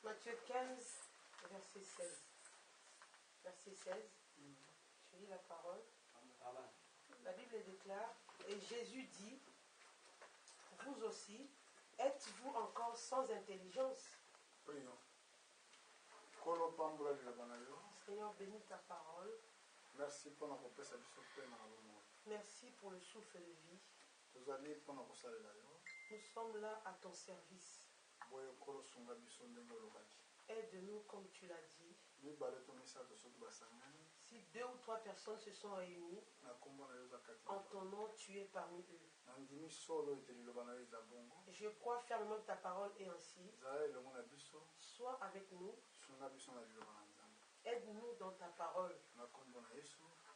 Matthieu 15, verset 16. Verset 16. Je lis la parole. Amen. La Bible déclare, et Jésus dit, vous aussi, êtes-vous encore sans intelligence? Seigneur, bénis ta parole. Merci pour Merci pour le souffle de vie. Nous sommes là à ton service. Aide-nous comme tu l'as dit. Si 2 ou 3 personnes se sont réunies, en ton nom, tu es parmi eux. Je crois fermement que ta parole est ainsi. Sois avec nous. Aide-nous dans ta parole.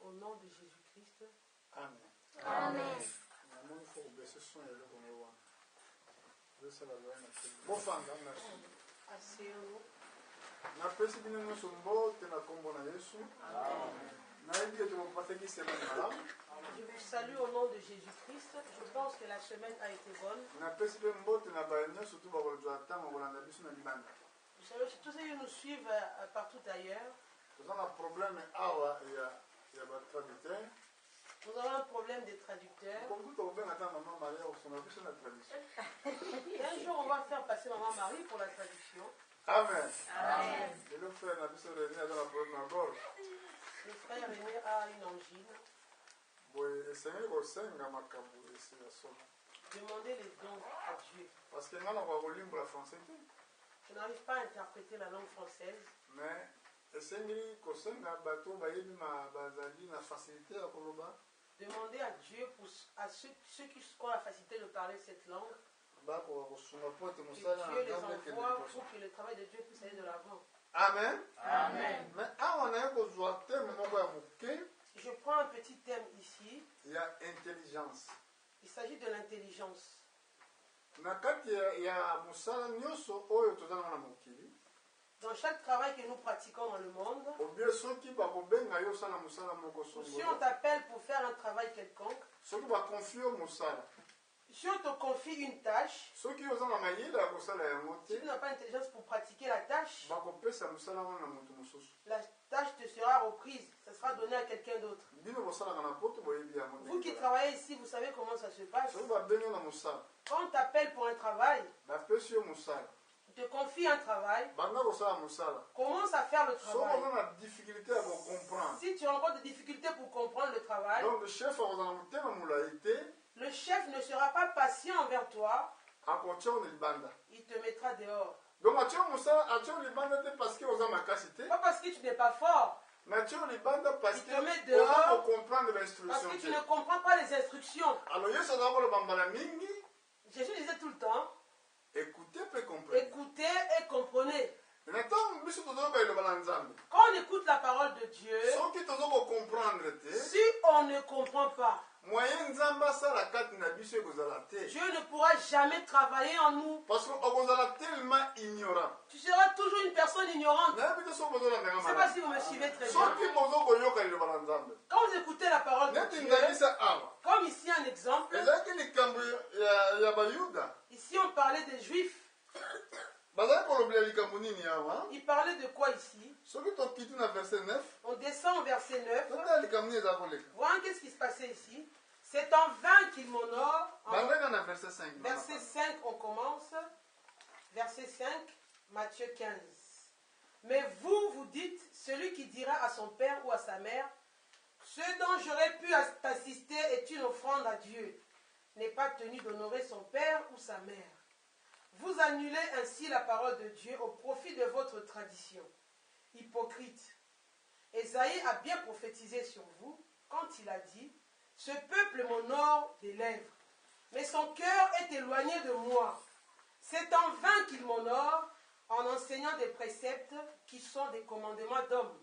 Au nom de Jésus-Christ. Amen. Amen. Asseyons-nous. Je vous salue au nom de Jésus-Christ. Je pense que la semaine a été bonne. Vous savez, tous ceux qui nous suivent partout ailleurs, nous avons un problème de traducteur. Un jour, on va faire passer Maman Marie pour la traduction. Amen. Amen. Le frère René a une angine. Demandez les dons à Dieu. Parce que je n'arrive pas à interpréter la langue française. Mais demandez à Dieu à ceux qui ont la facilité de parler cette langue. Que Dieu les envoie pour que le travail de Dieu puisse aller de l'avant. Amen. Amen. Mais si je prends un petit thème ici, il y a intelligence. Il s'agit de l'intelligence. Dans chaque travail que nous pratiquons dans le monde, si on t'appelle pour faire un travail quelconque, si on te confie une tâche, si tu n'as pas l'intelligence pour pratiquer la tâche, la tâche te sera reprise, ça sera donné à quelqu'un d'autre. Vous qui travaillez ici, vous savez comment ça se passe. Quand on t'appelle pour un travail, on te confie un travail, commence à faire le travail. Si tu rencontres des difficultés pour comprendre le travail, le chef ne sera pas patient envers toi, il te mettra dehors. Pas parce que tu n'es pas fort, il te met dehors parce que tu ne comprends pas les instructions. Jésus disait tout le temps, écoutez et comprenez. Quand on écoute la parole de Dieu, si on ne comprend pas, Dieu ne pourra jamais travailler en nous. Tu seras toujours une personne ignorante. Je ne sais pas si vous me suivez très bien. Quand vous écoutez la parole de Dieu, comme ici un exemple, ici on parlait des Juifs. Il parlait de quoi ici? On descend au verset 9. Voilà qu'est-ce qui se passait ici. C'est en vain qu'il m'honore. Verset 5, on commence. Verset 5, Matthieu 15. Mais vous, vous dites, celui qui dira à son père ou à sa mère, ce dont j'aurais pu t'assister est une offrande à Dieu, n'est pas tenu d'honorer son père ou sa mère. Vous annulez ainsi la parole de Dieu au profit de votre tradition. Hypocrite. Ésaïe a bien prophétisé sur vous quand il a dit, ce peuple m'honore des lèvres, mais son cœur est éloigné de moi. C'est en vain qu'il m'honore en enseignant des préceptes qui sont des commandements d'hommes.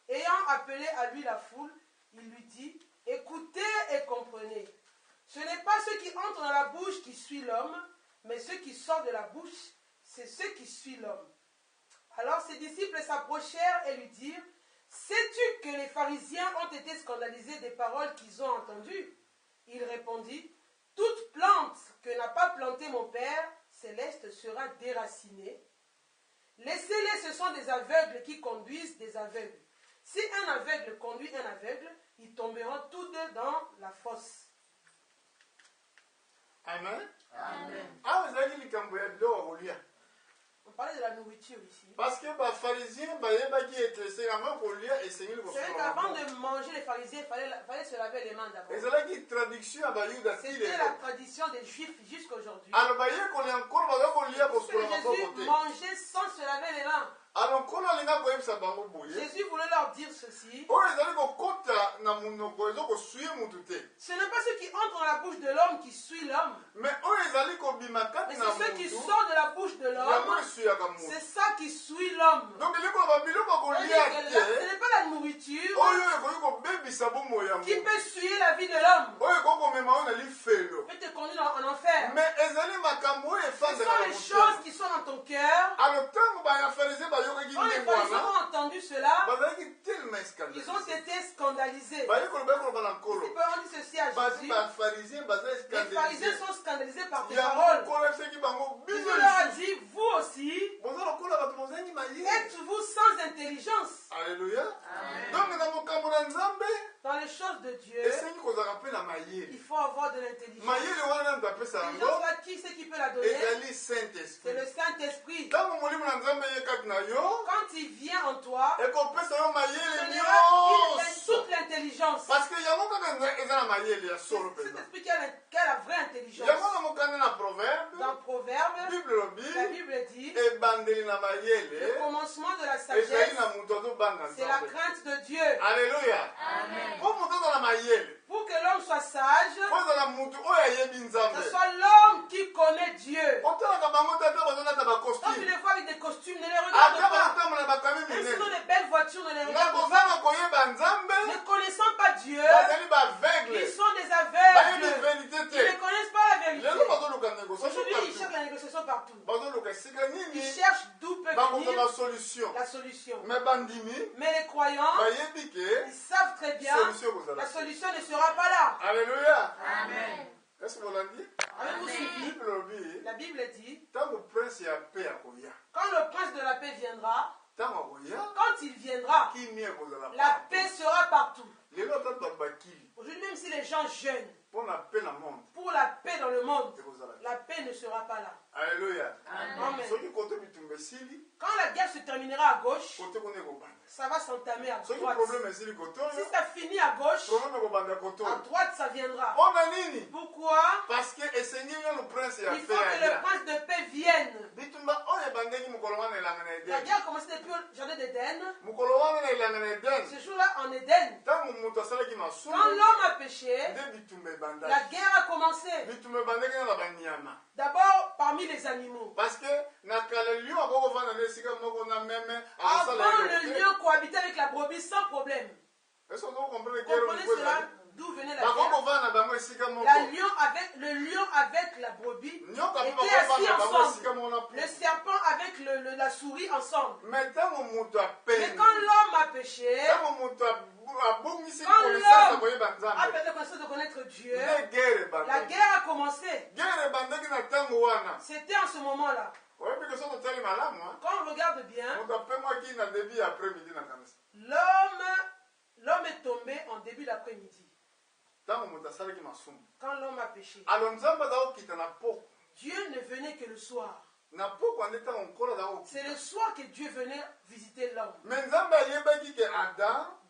Ayant appelé à lui la foule, il lui dit, écoutez et comprenez. Ce n'est pas ce qui entre dans la bouche qui suit l'homme, mais ce qui sort de la bouche, c'est ce qui suit l'homme. Alors ses disciples s'approchèrent et lui dirent, sais-tu que les pharisiens ont été scandalisés des paroles qu'ils ont entendues? Il répondit, toute plante que n'a pas plantée mon Père céleste sera déraciné. Laissez-les, ce sont des aveugles qui conduisent des aveugles. Si un aveugle conduit un aveugle, ils tomberont tous deux dans la fosse. Amen. Amen. On parlait de la nourriture ici. Parce que les pharisiens, c'est qu'avant de manger, les pharisiens, il fallait se laver les mains d'abord. C'était la tradition des juifs jusqu'aujourd'hui. Jésus mangeait sans se laver les mains. Jésus voulait leur dire ceci. Ce n'est pas ceux qui entrent dans la bouche de l'homme qui suivent l'homme. Mais c'est ceux qui sortent de la bouche de l'homme. C'est ça qui suit l'homme. Ce n'est pas la nourriture qui peut suivre la vie de l'homme. Peut te conduire en enfer. Ce sont les choses qui sont dans ton cœur. Quand les pharisiens ont entendu cela, ils ont été scandalisés. Ils peuvent dire ceci à Jésus. Les pharisiens sont scandalisés par tes paroles. Jésus leur a dit, vous aussi, êtes-vous sans intelligence? Alléluia. Dans les choses de Dieu, il faut avoir de l'intelligence. L'intelligence, qui c'est qui peut la donner? C'est le Saint-Esprit. Quand il vient en toi, il donnera toute l'intelligence. Parce que cet esprit qui a la vraie intelligence. Dans Proverbe, la Bible dit, le commencement de la sagesse, c'est la crainte de Dieu. Alléluia. Amen. Pour que l'homme soit sage, ce soit l'homme qui connaît Dieu. Quand tu les vois avec des costumes, ne les regarde pas. Même si dans des belles voitures, ne les regarde pas. Ne connaissant pas Dieu, ils sont des aveugles. Ils ne connaissent pas la vérité. Aujourd'hui, ils cherchent la négociation partout. Ils cherchent d'où peut venir la solution. Mais les croyants, ils savent très bien la solution ne sera pas là. Alléluia. Amen. Est-ce que vous l'avez dit? Avez-vous suivi? La Bible dit, quand le prince de la paix viendra, quand il viendra, la paix sera partout. Aujourd'hui, même si les gens jeûnent pour la paix dans le monde, la paix ne sera pas là. Alléluia. Amen. Quand la guerre se terminera à gauche, ça va s'entamer à droite. Si ça finit à gauche, à droite ça viendra. Pourquoi? Parce que il faut que le prince de paix vienne. La guerre a commencé depuis le jardin d'Éden. Ce jour-là en Éden, quand l'homme a péché, la guerre a commencé. D'abord parmi les animaux. Parce que avant le lion cohabitait avec la brebis sans problème. Comprenez cela? D'où venait la guerre? Le lion avec la brebis étaient assis ensemble. Le serpent avec la souris ensemble. Mais quand l'homme a péché, quand l'homme a perdu la connaissance de connaître Dieu, la guerre a commencé. C'était en ce moment-là. Quand on regarde bien, l'homme est tombé en début d'après-midi. Quand l'homme a péché, Dieu ne venait que le soir. C'est le soir que Dieu venait visiter l'homme.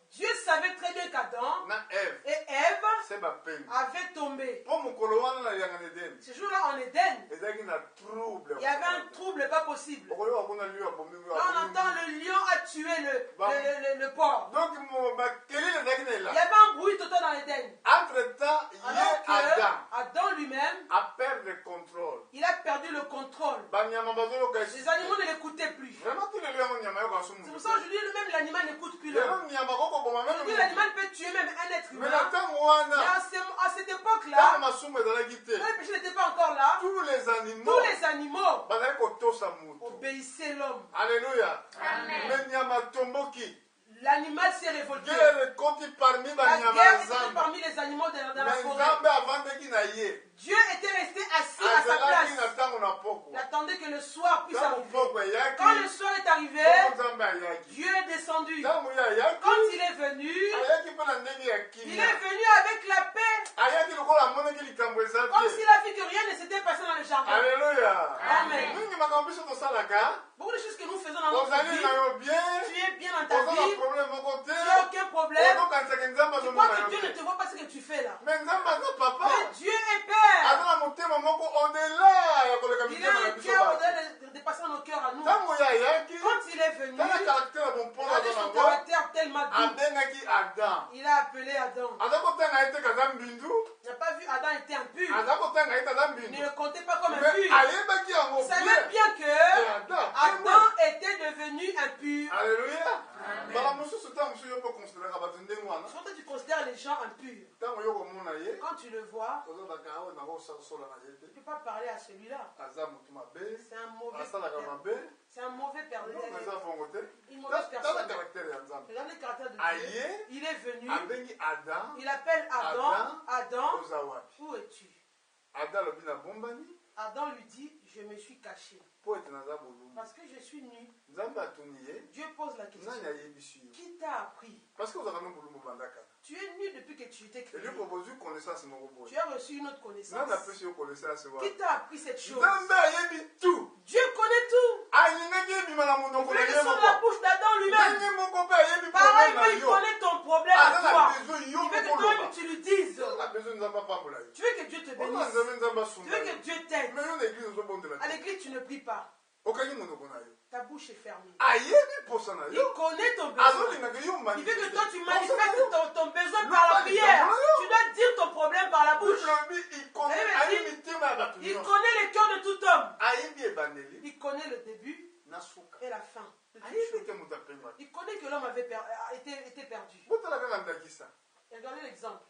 Dieu savait très bien qu'Adam et Ève avaient tombé. Ce jour-là en Éden, il y avait un trouble pas possible. On entend le lion a tué le porc. Il y avait un bruit total dans l'Éden. Entre-temps, Adam lui-même il a perdu le contrôle. Les animaux ne l'écoutaient plus. C'est pour ça qu'aujourd'hui, même l'animal n'écoute plus l'homme. Aujourd'hui, l'animal peut tuer même un être humain. Mais à cette époque-là, quand le péché n'était pas encore là, tous les animaux obéissaient l'homme. Alléluia. L'animal s'est révolté. La guerre était parmi les animaux dans la forêt. Dieu était resté assis à sa place. La attendait que le soir puisse arriver. Quand le soir est arrivé, Dieu est descendu. Quand il est venu avec la paix. Comme s'il a vu que rien ne s'était passé dans le jardin. Alléluia. Amen. Beaucoup de choses que nous faisons dans notre vie, tu es bien dans ta vie, tu n'as aucun problème, tu crois que Dieu ne te voit pas ce que tu fais là. Mais Dieu est Père. Il a un cœur au-delà de dépasser nos cœurs à nous. Quand il est venu, il a dit son caractère tellement doux. Il a appelé Adam. Il n'a pas vu Adam était impur. Il ne le comptait pas comme impur. Il savait bien que Adam était devenu impur. Alléluia. Surtout tu considères les gens impurs. Quand tu le vois, tu ne peux pas parler à celui-là. C'est un mauvais père. C'est un mauvais père. Une mauvaise personne. Regarde le caractère de Dieu. Il est venu. Il appelle Adam. Adam, où es-tu? Adam lui dit, je me suis caché. Parce que je suis nu. Dieu pose la question. Qui t'a appris? Tu es nu depuis que tu t'es créé. Tu as reçu une autre connaissance. Qui t'a appris cette chose? Dieu connaît tout. Il voulait descendre la bouche d'Adam lui-même. Pareil, mais il connaît ton problème à toi. Il veut que toi-même tu lui dises. Tu veux que Dieu te bénisse. Tu veux que Dieu t'aide. À l'église, tu ne pries pas. Ta bouche est fermée. Il connaît ton besoin. Il veut que toi tu manifestes ton besoin par la prière. Tu dois dire ton problème par la bouche. Il connaît le cœur de tout homme. Il connaît le début et la fin. Il connaît que l'homme avait été perdu. Regardez l'exemple.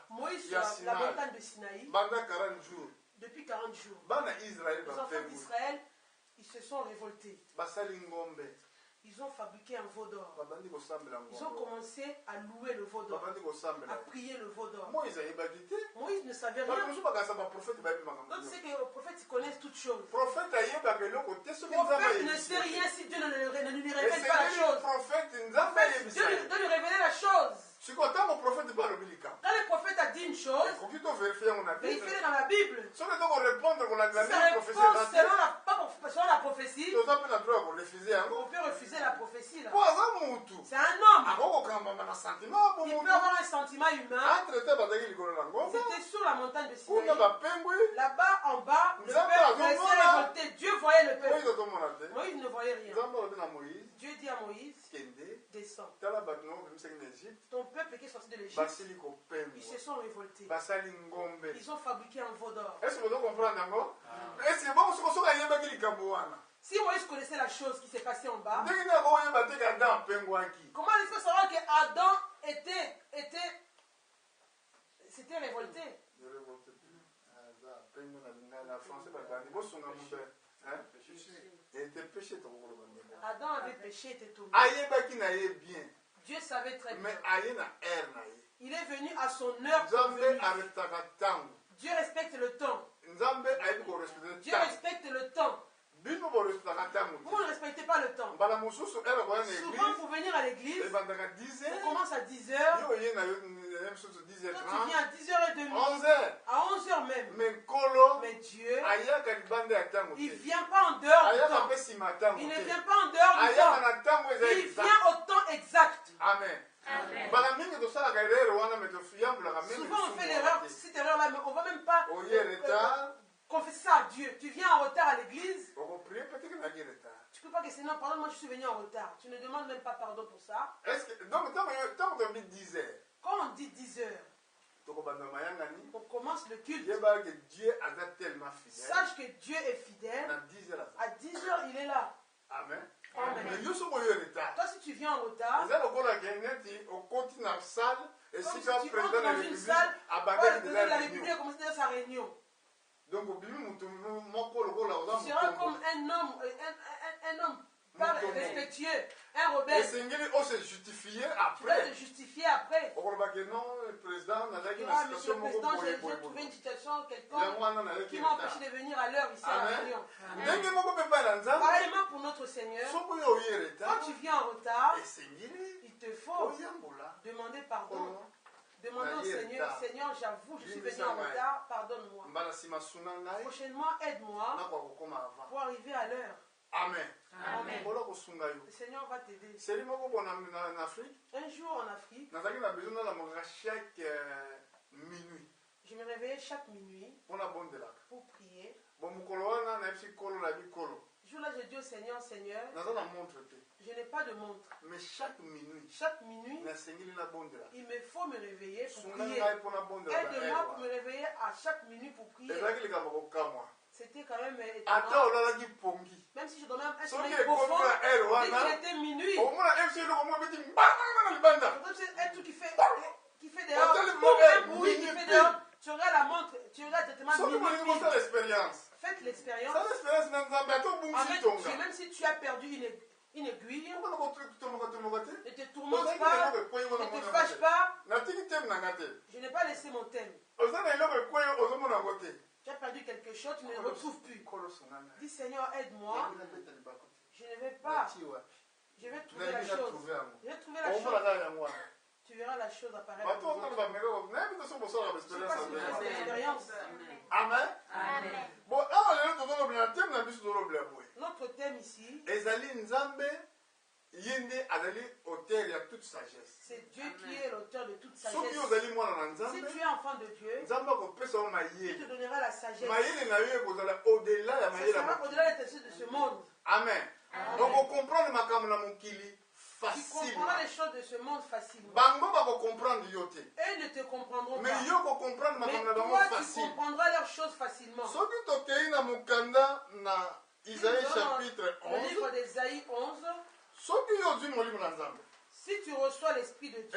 Moïse sur la montagne de Sinaï. Depuis 40 jours, les enfants d'Israël, ils se sont révoltés. Ils ont fabriqué un veau d'or. Ils ont commencé à louer le veau d'or, à prier le veau d'or. Moïse ne savait rien. Donc c'est que les prophètes connaissent toutes choses. Le prophète ne sait rien si Dieu ne lui révèle pas la chose. Dieu doit lui révéler la chose. Quand le prophète a dit une chose, vérifiez-le dans la Bible. Si ça répond selon la prophétie, on peut refuser la prophétie. C'est un homme. Il peut avoir un sentiment humain. Ils étaient sur la montagne de Sinaï. Là-bas, en bas, le peuple restait révolté. Dieu voyait le peuple. Moïse ne voyait rien. Dieu dit à Moïse, descends. Ton peuple qui est sorti de l'Égypte, ils se sont révoltés. Ils ont fabriqué un veau d'or. Si Moïse connaissait la chose qui s'est passée en bas, comment est-ce qu'il faut savoir qu'Adam s'était révolté? Adam avait péché, était tombé. Dieu savait très bien. Il est venu à son heure convenue. Dieu respecte le temps. Dieu respecte le temps. Vous ne respectez pas le temps. Souvent, pour venir à l'église, on commence à 10h. Toi, tu viens à 10h30. À 11h même. Mais Dieu, il ne vient pas en dehors du temps. Il ne vient pas en dehors du temps. Il vient au temps exact. Amen. Souvent, on fait l'erreur, cette erreur-là, mais on ne va même pas confesser ça à Dieu. Tu viens en retard à l'église. Tu ne peux pas que Seigneur, pardonne-moi, je suis venu en retard. Tu ne demandes même pas pardon pour ça. Quand on dit 10 heures, on commence le culte. Sache que Dieu est fidèle. À 10 heures, il est là. Amen. Amen. Toi, si tu viens en retard, quand tu entres dans une salle, la République a commencé sa réunion. Tu seras comme un homme pas respectueux, un rebelle. Tu vas te justifier après. Le président, j'ai trouvé une situation quelconque qui m'a empêché de venir à l'heure ici. Demandez pardon. Demandez au Seigneur, Seigneur, j'avoue, je suis venu en retard, pardonne-moi. Prochainement, aide-moi pour arriver à l'heure. Amen. Amen. Le Seigneur va t'aider. Un jour en Afrique, je me réveillais chaque minuit pour prier. Ce jour-là, j'ai dit au Seigneur, Seigneur, je n'ai pas de montre. Mais chaque minuit, il me faut me réveiller pour prier. Aide-moi pour me réveiller à chaque minute pour prier. C'était quand même étonnant. Même si je donnais un sommeil profond, dès qu'il était minuit, un truc qui fait dehors, un bruit qui fait dehors, tu regardes la montre, tu regardes exactement minuit. Faites l'expérience. Même si tu as perdu une aiguille, ne te tourmente pas, ne te fâche pas. Je n'ai pas laissé mon thème. Tu as perdu quelque chose, tu ne le retrouves plus. Dis Seigneur, aide-moi. Je ne vais pas. Je vais trouver la chose. Je vais trouver la chose. Tu verras la chose apparaître. C'est l'expérience. Amen. Bon, notre thème ici, c'est Dieu qui est l'auteur de toute sagesse. Si tu es enfant de Dieu, il te donnera la sagesse. Au-delà de ce monde. Amen. Donc, on comprend tu comprendras les choses de ce monde facilement. Eux ne te comprendront mais pas. Mais toi, tu comprendras leurs choses facilement. Isaïe chapitre 11. Le livre d'Isaïe 11. Si tu reçois l'Esprit de Dieu,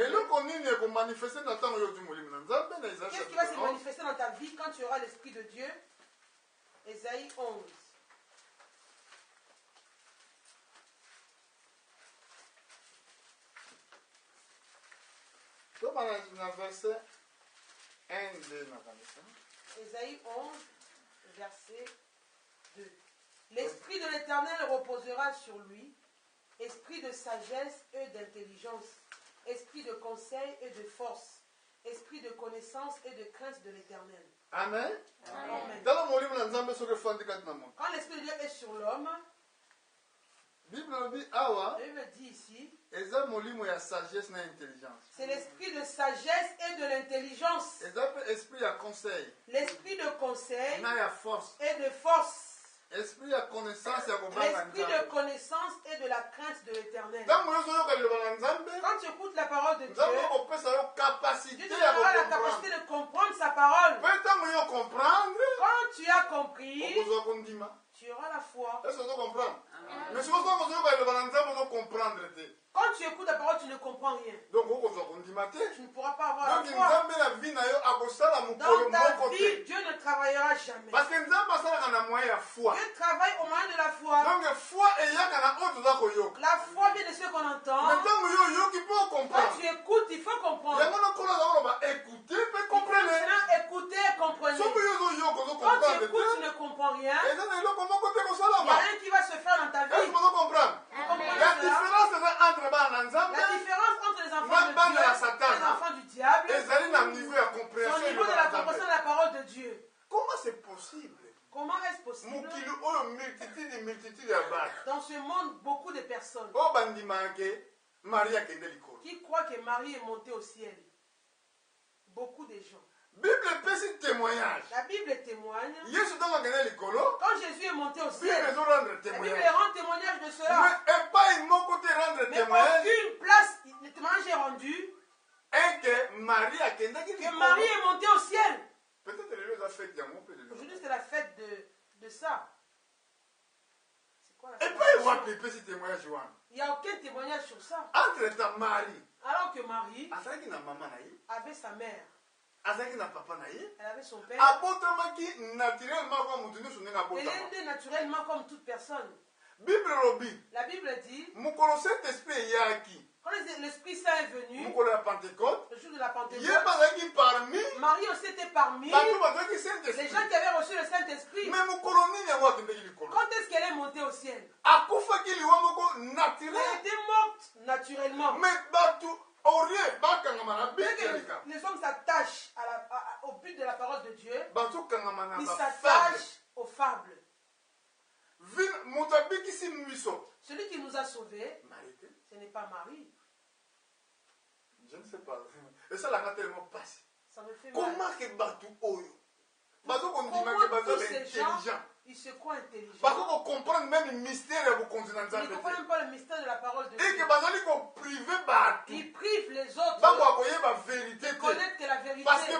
qu'est-ce qui va se manifester dans ta vie quand tu auras l'Esprit de Dieu? Isaïe 11. Verset 1, 2, Isaïe 11, verset 2. L'Esprit de l'Éternel reposera sur lui, esprit de sagesse et d'intelligence, esprit de conseil et de force, esprit de connaissance et de crainte de l'Éternel. Amen. Amen. Quand l'Esprit de Dieu est sur l'homme, la Bible dit ici, c'est l'esprit de sagesse et de l'intelligence. L'esprit de conseil et de force. L'esprit de connaissance et de la crainte de l'Éternel. Quand tu écoutes la parole de Dieu, Dieu te donnera la capacité de comprendre sa parole. Quand tu as compris, tu auras la foi. Mais quand tu écoutes la parole, tu ne comprends rien. Donc, tu ne pourras pas avoir la foi. Dans ta vie, Dieu ne travaillera jamais. Parce que Dieu travaille au moyen de la foi. Donc, la foi vient de ce qu'on entend. Quand tu écoutes, il faut comprendre. Écouter et comprendre. Quand tu écoutes, tu ne comprends rien. Il n'y a rien qui va se faire dans ta vie. La différence entre les enfants de Dieu et les enfants du diable, c'est au niveau de la compréhension de la parole de Dieu. Comment c'est possible? Comment est-ce possible? Multitude dans ce monde, beaucoup de personnes qui croient que Marie est montée au ciel. Beaucoup de gens. La Bible témoigne. Quand Jésus est monté au ciel, la Bible rend témoignage de cela. Mais aucune place, le témoignage est rendu que Marie est montée au ciel. Aujourd'hui, c'est la fête de ça. C'est quoi la fête? Il n'y a aucun témoignage sur ça. Alors que Marie avait sa mère. Elle avait son père. Elle était naturellement comme toute personne. La Bible dit, quand l'Esprit Saint est venu, le jour de la Pentecôte, Marie aussi était parmi les gens qui avaient reçu le Saint-Esprit. Quand est-ce qu'elle est montée au ciel? Elle était morte naturellement. les hommes s'attachent au but de la parole de Dieu, ils s'attachent aux fables. Celui qui nous a sauvés, ce n'est pas Marie. Je ne sais pas. Et ça l'a tellement passé. Ça me fait mal. Comment que tous ces gens, ils se croient intelligents. Parce qu'on comprend même le mystère de vos continents. Ils ne comprennent même pas le mystère de la parole de Dieu. Et que ils privent les autres de connaître que la vérité. Parce que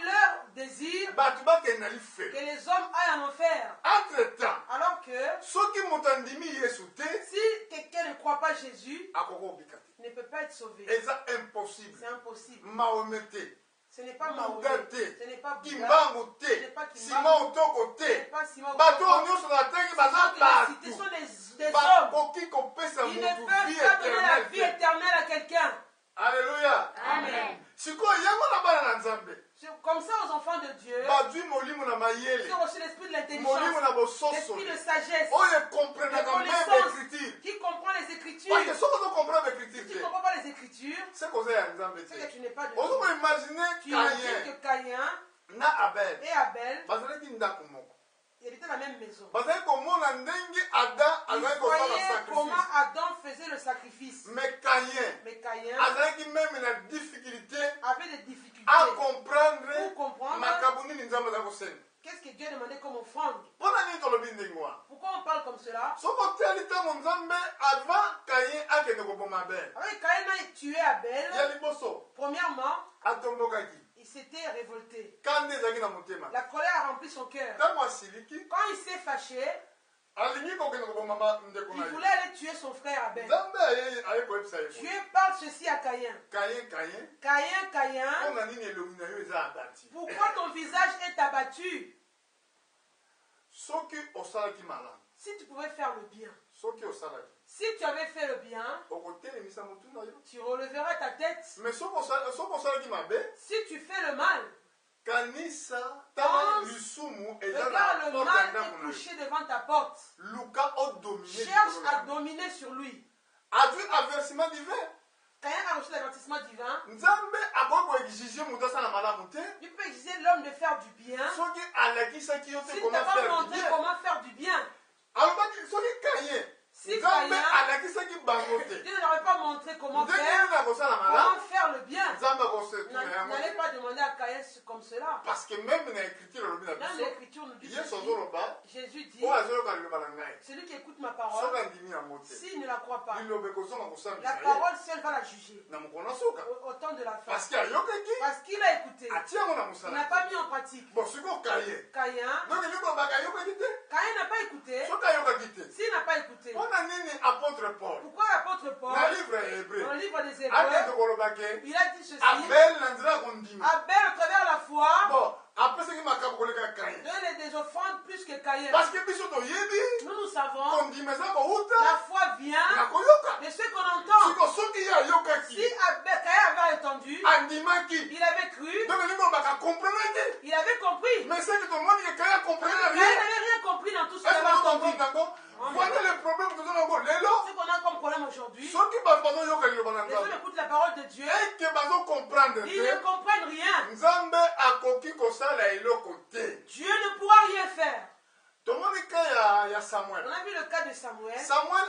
leur désir, que les hommes aillent en enfer. Entre-temps, alors que si quelqu'un ne croit pas Jésus, ne peut pas être sauvé. C'est impossible. C'est impossible. Ce n'est pas Mahomet, ce n'est pas Bouddha, ce n'est pas Kimbangu, ce n'est pas Simon Otoko. Ce sont des hommes. Ils ne peuvent pas donner la vie éternelle à quelqu'un. Alléluia. Amen. Comme ça, aux enfants de Dieu, qui ont reçu l'esprit de l'intelligence, l'esprit de sagesse, de connaissance, qui comprend les Écritures. Si tu ne comprends pas les Écritures, c'est que tu n'es pas de Dieu. Tu imagines que Caïn et Abel, ils étaient dans la même maison. Ils voyaient comment Adam faisait le sacrifice. Mais Caïn avait des difficultés à comprendre qu'est-ce que Dieu demandait comme offrande. Pourquoi on parle comme cela? Avec Caïn a tué Abel. Premièrement, il s'était révolté. La colère a rempli son cœur. Quand il s'est fâché, il voulait aller tuer son frère Abel. Dieu parle ceci à Caïn. Caïn, pourquoi ton visage est abattu? Si tu pouvais faire le bien, si tu avais fait le bien, tu releveras ta tête. Mais si tu fais le mal, regarde, le mal est couché devant ta porte. Cherche à dominer sur lui. Caïn a reçu l'avertissement divin. Il peut exiger l'homme de faire du bien. S'il ne t'a pas montré comment faire du bien. Si Dieu ne n'aurait pas montré comment faire le bien, n'allez pas demander à Caïn comme cela. Parce que même dans l'Écriture nous dit Jésus dit, celui qui écoute ma parole, s'il ne la croit pas, la parole seule va la juger au temps de la fin. Parce qu'il a écouté, il n'a pas mis en pratique. Caïn n'a pas écouté. S'il n'a pas écouté, pourquoi l'apôtre Paul, dans le livre des Hébreux, il a dit ceci: Abel, à travers la foi, donne des offrandes plus que Caïn. Parce que nous savons, la foi vient de ce qu'on entend. Si Caïn avait entendu, il avait cru, il avait compris. Mais Caïn n'avait rien compris dans tout ce qu'il avait entendu. Voilà le problème que nous avons. Ce qu'on a comme problème aujourd'hui, les gens écoutent la parole de Dieu, ils ne comprennent rien. Dieu ne pourra rien faire. On a vu le cas de Samuel. Samuel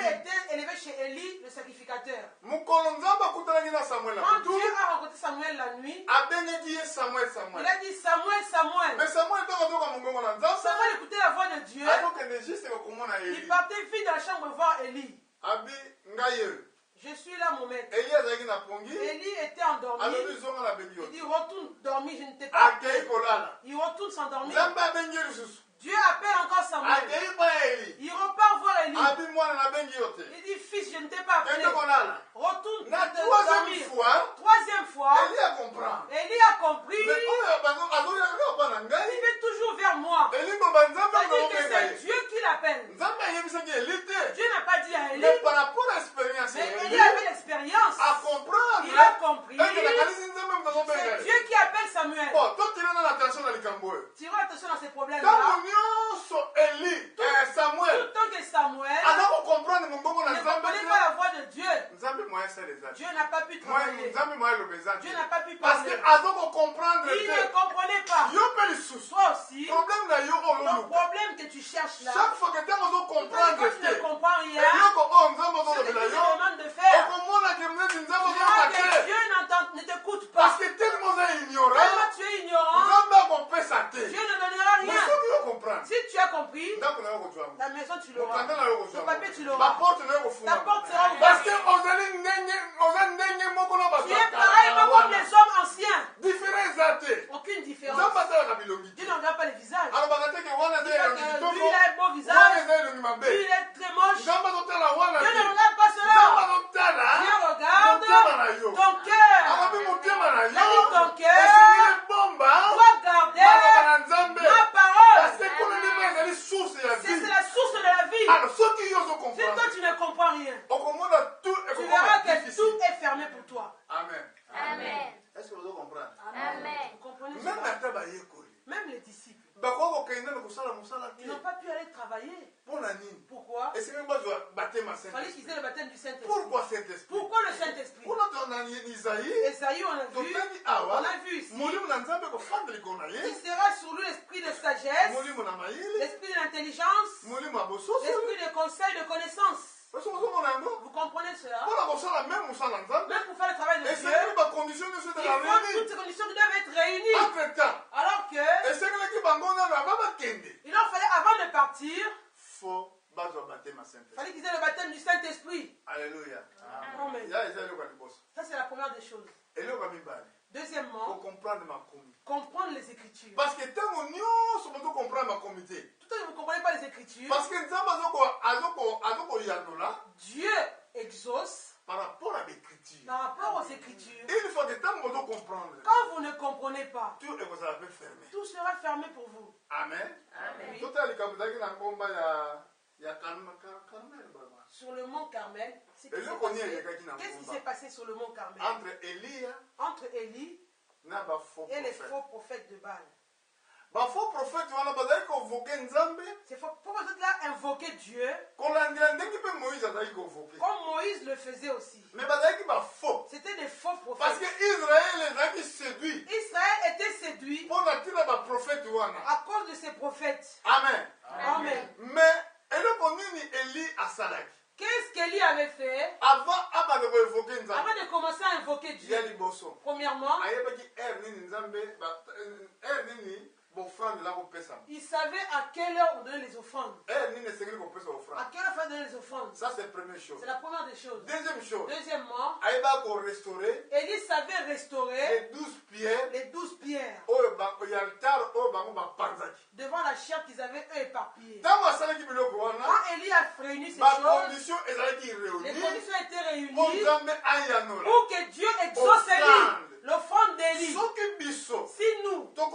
était élevé chez Élie, le sacrificateur. Quand Dieu a rencontré Samuel la nuit, il a dit Samuel, Samuel. Mais Samuel écoutait la voix de Dieu. Il partait vite dans la chambre voir Élie. Je suis là, mon maître. Élie était endormi. Il dit, retourne dormir, je ne t'ai pas appelé. Il retourne s'endormir. Dieu appelle encore Samuel. Il repart voir Élie. Il dit, fils, je ne t'ai pas appelé. Retourne dormir. Troisième fois, Élie a compris. Il vient toujours vers moi. C'est-à-dire que c'est Dieu qui l'appelle. Dieu n'a pas dit à Élie. Mais par rapport à l'expérience, Élie avait l'expérience. Il a compris. C'est Dieu qui appelle Samuel. Tirons attention dans ces problèmes-là. Samuel, tout le temps que Samuel ne comprenait pas la voix de Dieu. Dieu n'a pas pu travailler. Dieu n'a pas pu parce parler. que Il ne comprenait pas. Toi aussi, le problème que tu cherches là, chaque fois que tu quand tu ne comprends rien, ce que tu te demandes de faire, tu verras que Dieu ne t'écoute pas. parce que tellement Tellement tu es ignorant, Dieu ne donnera rien. Si tu as compris, la maison tu l'auras, le papier tu l'auras, ta porte sera parce ouverte. que Tu es pareil comme les hommes anciens. différents. Aucune différence. Dieu ne regarde pas les visages. Lui, il a un beau visage. Lui, il est très moche. Dieu ne regarde pas cela. Dieu regarde ton cœur. Il a dit ton cœur doit garder ma parole. C'est la source de la vie. Si toi tu ne comprends rien, tu verras que tout est fermé pour toi. Amen. Amen. Est-ce que vous comprenez? Amen. Vous comprenez cela? Même les disciples, ils n'ont pas pu aller travailler. Pourquoi? Il fallait qu'ils aient le baptême du Saint-Esprit. Pourquoi le Saint-Esprit? Esaïe, on a vu ici, il sera sur lui l'esprit de sagesse, l'esprit de l'intelligence, l'esprit de conseil, de connaissance. Vous comprenez cela? Même pour faire le travail de Dieu, il faut toutes ces conditions qui doivent être réunies. Alors que il leur fallait, avant de partir, il fallait qu'ils aient le baptême du Saint-Esprit. Alléluia. Amen. Ça c'est la première des choses. Deuxièmement, comprendre les Écritures. Parce que tant que nous comprenons ma comité. Tout à l'heure, vous ne comprenez pas les Écritures. Parce que Dieu exauce par rapport à l'écriture. Par rapport aux Écritures. Il faut que tant que nous comprenons. Quand vous ne comprenez pas, tout sera fermé pour vous. Amen. Amen. Sur le mont Carmel, qu'est-ce qui s'est passé sur le mont Carmel? Entre Élie et les faux prophètes de Baal. C'est pourquoi vous êtes là invoquer Dieu comme Moïse le faisait aussi. C'était des faux prophètes. Parce que Israël était séduit à cause de ces prophètes. Amen. Amen. Mais qu'est-ce qu'Élie avait fait avant de commencer à invoquer Dieu? Premièrement, il savait à quelle heure on donnait les offrandes. À quelle heure on donner les offrandes. Ça, c'est la première chose. C'est la première des choses. Deuxièmement, Élie savait restaurer les 12 pierres devant la chair qu'ils avaient eux éparpillée. Quand Élie a réuni ces choses, les conditions étaient réunies pour que Dieu exauce Élie. L'offrande d'Élie. Si nous, on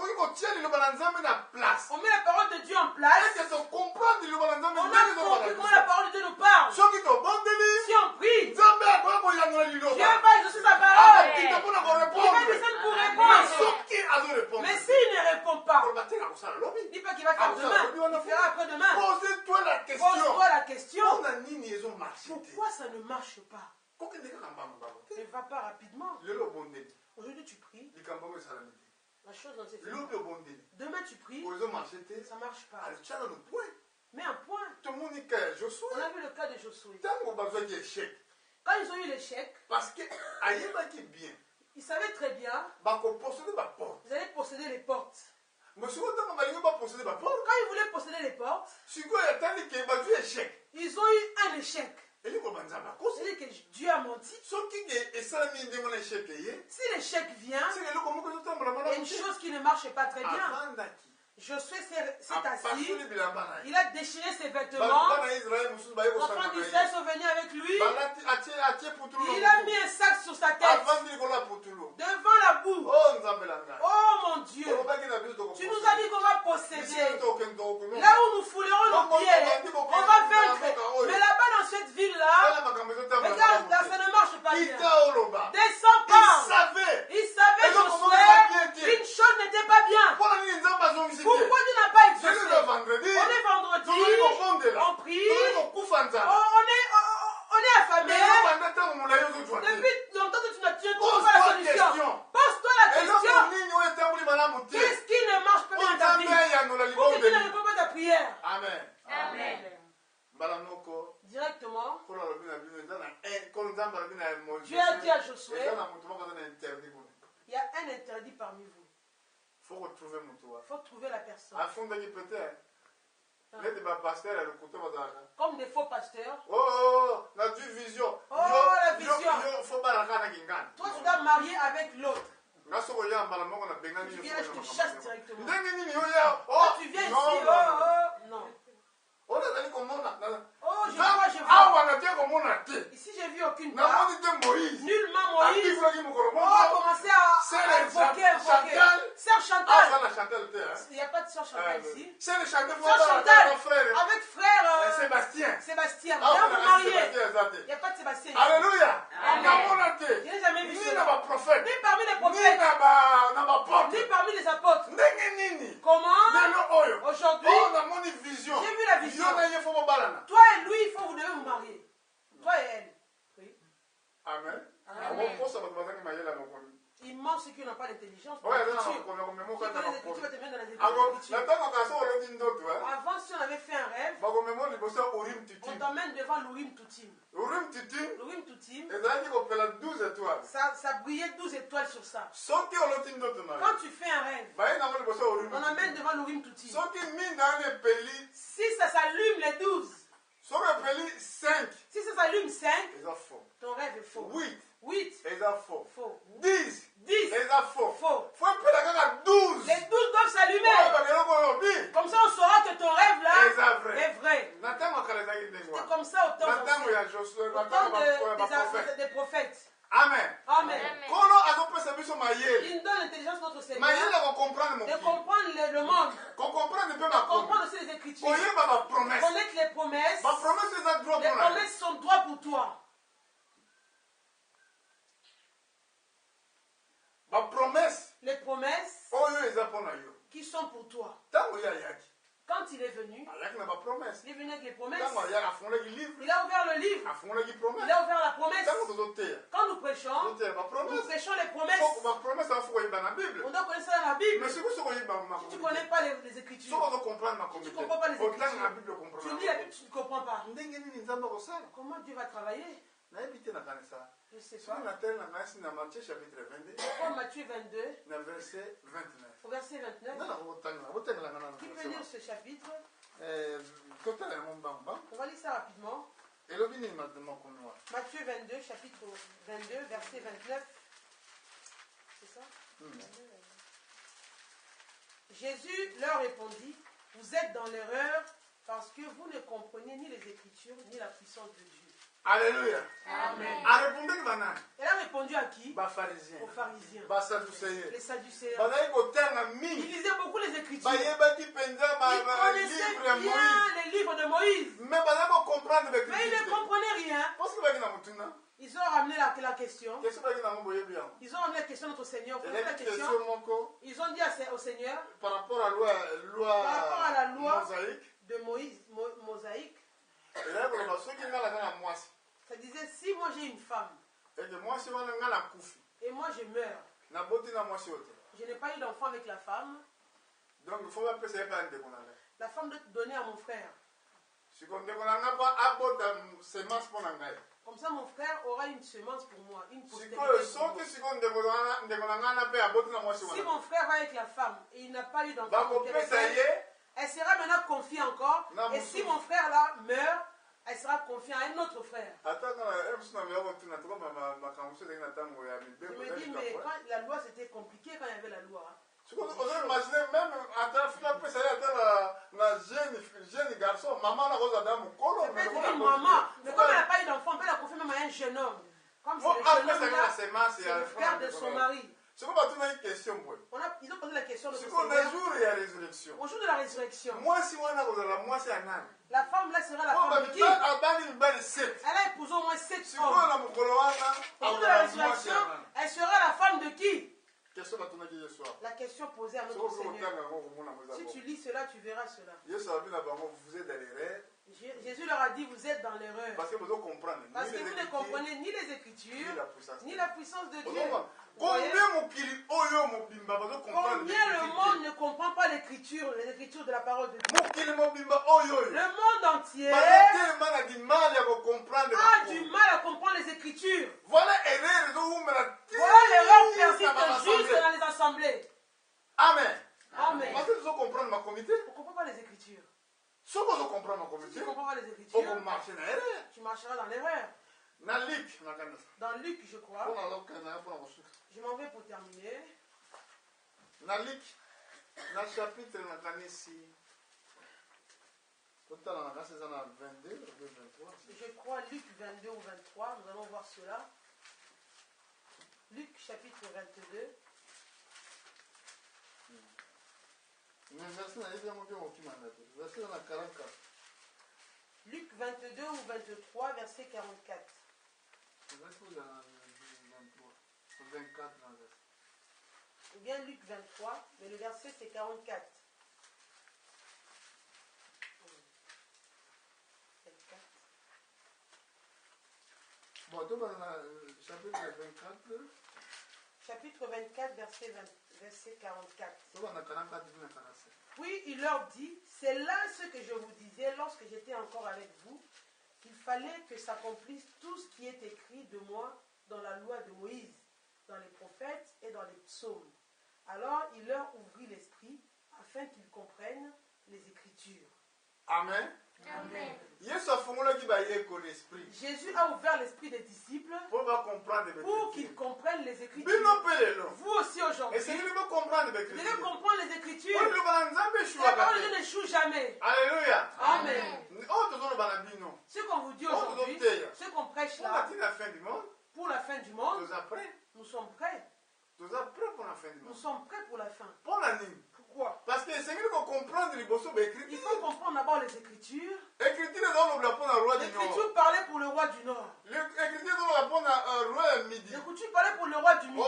met la parole de Dieu en place, on a compris comment la parole de Dieu nous parle. Si on prie, Dieu va exaucer sa parole. Il va descendre pour répondre. Mais s'il ne répond pas, il dit pas qu'il va faire demain, il fera après-demain. Pose-toi la question. Pourquoi ça ne marche pas? Ne va pas rapidement. Aujourd'hui tu pries, la chose dans cette vie. Demain tu pries, ça ne marche pas. Mais un point. On a vu le cas de Josué. Quand ils ont eu l'échec, ils savaient très bien ils allaient posséder les portes. Quand ils voulaient posséder les portes, ils ont eu un échec. C'est-à-dire que Dieu a menti. Si l'échec vient, il y a une chose qui ne marche pas très bien. Josué s'est assis, il a déchiré ses vêtements. Les enfants d'Israël sont venus avec lui. Il a mis un sac sur sa tête devant la boue. Oh mon Dieu, tu nous as dit qu'on va posséder. Là où nous foulerons nos pieds, on va vaincre. Mais là-bas dans cette ville-là, regarde, là, ça ne marche pas bien. Descends pas. Il savait Josué qu'une chose n'était pas bien. Pourquoi tu n'as pas exaucé? On est vendredi, on prie, on est affamé. prière. Amen. Amen. Directement, Dieu a dit à Josué, il y a un interdit parmi vous. Il faut retrouver faut trouver la personne. Comme des faux pasteurs. Oh, la vision. Oh, la vision. Toi, tu dois marier avec l'autre. Tu viens, je te chasse directement. Oh, tu viens ici. Oh, non. Oh, je vois. Ici, j'ai vu aucune part. Nullement Moïse. Oh, commencer à invoquer. Sœur Chantal. Il n'y a pas de sœur Chantal ici. Sœur Chantal. Avec frère Sébastien. Viens vous marier. Il n'y a pas de Sébastien ici. Alléluia. Je n'ai jamais vu cela. Ni parmi les prophètes. Ni parmi les apôtres. Comment? Aujourd'hui, j'ai vu la vision. Toi et lui, il faut vous devez vous marier. Toi et elle. Oui. Amen. Il manque ceux qui n'ont pas d'intelligence. Avant, si on avait fait un rêve, on t'emmène devant l'Urim Tutim. L'Urim Tutim, ça brillait 12 étoiles sur ça. Quand tu fais un rêve, on emmène devant l'Urim Tutim. Si ça s'allume les 12, si ça s'allume 5, ton rêve est faux. 8. Faux. 10. Faux. Les 12 doivent s'allumer. Comme ça, on saura que ton rêve là est vrai. C'est comme ça au temps des prophètes. Amen. Il donne l'intelligence de notre Seigneur de comprendre le monde. De comprendre aussi les Écritures. Connaître les promesses. Les promesses sont droits pour toi. Les promesses qui sont pour toi. Quand il est venu, il est venu avec les promesses. Il a ouvert le livre. Il a ouvert la promesse. Quand nous prêchons les promesses. On doit connaître ça dans la Bible. Si tu ne connais pas les Écritures, si tu ne comprends pas les Écritures, tu lis la Bible, tu ne comprends pas. Comment Dieu va travailler? Je ne sais pas. Pourquoi Matthieu 22, verset 29. au verset 29, qui peut lire ce chapitre? On va lire ça rapidement. Matthieu 22, chapitre 22, verset 29. C'est ça? Jésus leur répondit, vous êtes dans l'erreur parce que vous ne comprenez ni les Écritures ni la puissance de Dieu. Alléluia. Amen. Elle a répondu à qui? Aux pharisiens. Les sadducéens. Ils lisaient beaucoup les Écritures. Ils connaissaient bien les livres de Moïse. Mais ils ne comprenaient rien. Ils ont ramené la question. Ils ont ramené la question à notre Seigneur. Ils ont dit au Seigneur, par rapport à la loi de Moïse, mosaïque, ça disait, si moi j'ai une femme et moi je meurs, je n'ai pas eu d'enfant avec la femme, donc il faut appeler ça la femme doit donner à mon frère. Comme ça mon frère aura une semence pour moi, une postérité pour moi. Si mon frère va avec la femme et il n'a pas eu d'enfant, elle sera maintenant confiée encore. Et si mon frère là meurt, elle sera confiée à un autre frère. Je me dis, mais quand la loi c'était compliqué quand il y avait la loi. Vous imaginez même jeune garçon, maman n'a pas d'âme. Mais comme elle n'a pas eu d'enfant, elle a confié même à un jeune homme. Comme c'est le jeune homme, c'est le frère de son mari. Ils ont posé la question de au jour de la résurrection. La femme là sera la femme de qui? Elle a épousé au moins 7 hommes. Au jour de la résurrection, elle sera la femme de qui? La question posée à notre Seigneur. Si tu lis cela, tu verras cela. Jésus leur a dit, vous êtes dans l'erreur. Parce que vous ne comprenez ni les Écritures, ni la puissance de Dieu. Combien le monde ne comprend pas l'écriture, les écritures de la parole de Dieu. Le monde entier a du mal à comprendre les écritures. Voilà l'erreur persiste juste dans les assemblées. Amen. Amen. Parce que vous comprenez ma comité. On ne comprend pas les écritures. Si vous comprenez ma comité, tu ne comprends pas les écritures, tu marcheras dans l'erreur. Dans Luc, je crois. Je m'en vais pour terminer. Dans Luc, dans le chapitre, je crois Luc 22 ou 23, nous allons voir cela. Luc chapitre 22. Luc 22 ou 23, verset 44. Ou bien Luc 23, mais le verset c'est 44. Bon, chapitre 24. Chapitre 24, verset 44. Puis il leur dit, c'est là ce que je vous disais lorsque j'étais encore avec vous, qu'il fallait que s'accomplisse tout ce qui est écrit de moi dans la loi de Moïse, dans les prophètes et dans les psaumes. Alors il leur ouvrit l'esprit afin qu'ils comprennent les Écritures. Amen. Amen. Jésus a ouvert l'esprit des disciples pour qu'ils comprennent les Écritures. Vous aussi aujourd'hui, vous devez comprendre les Écritures. La parole de Dieu n'échoue jamais. Alléluia. Amen. Ce qu'on vous dit aujourd'hui, ce qu'on prêche là, pour la fin du monde, nous sommes prêts. Nous sommes prêts pour la fin. Pourquoi? Parce que il faut comprendre d'abord les Écritures. L'Écriture parlait pour le roi du Nord. L'Écriture parlait pour le roi du Midi.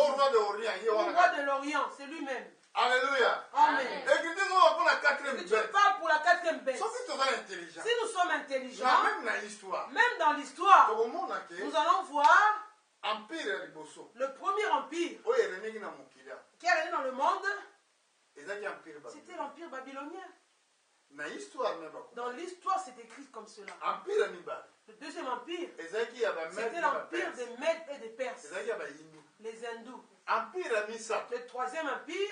Au roi de l'Orient, c'est lui-même. Alléluia. Amen. L'Écriture parle pour la quatrième bête. Si nous sommes intelligents, même dans l'histoire, nous allons voir le premier empire qui est régné dans le monde, c'était l'empire babylonien. Dans l'histoire, c'est écrit comme cela. Le deuxième empire, c'était l'empire des Mèdes et des Perses, les hindous. Le troisième empire,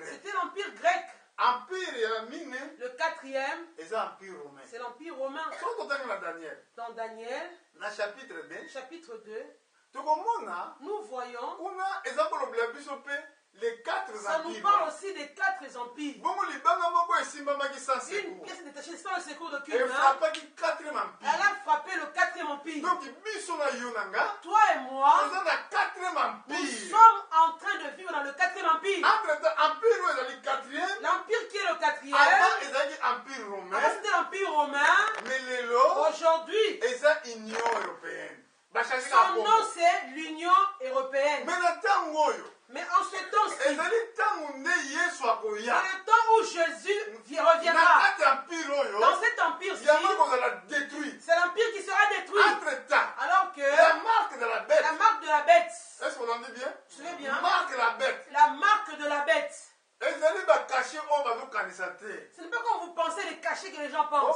c'était l'empire grec. Le quatrième, c'est l'empire romain. Dans Daniel, chapitre 2, nous voyons, ça nous parle aussi des quatre empires. Une pièce détachée sans le secours de Dieu. Elle a frappé le quatrième empire. Toi et moi, nous sommes en train de vivre dans le quatrième empire. L'empire qui est le quatrième, c'était l'empire romain. Aujourd'hui, son nom c'est l'Union européenne. Mais en ce temps-ci, dans le temps où Jésus reviendra, dans cet empire-ci, c'est l'empire qui sera détruit. Alors que la marque de la bête. Est-ce qu'on en dit bien? Vous savez bien? La marque de la bête. La marque de la bête. Ce n'est pas comme vous pensez les cachets que les gens pensent.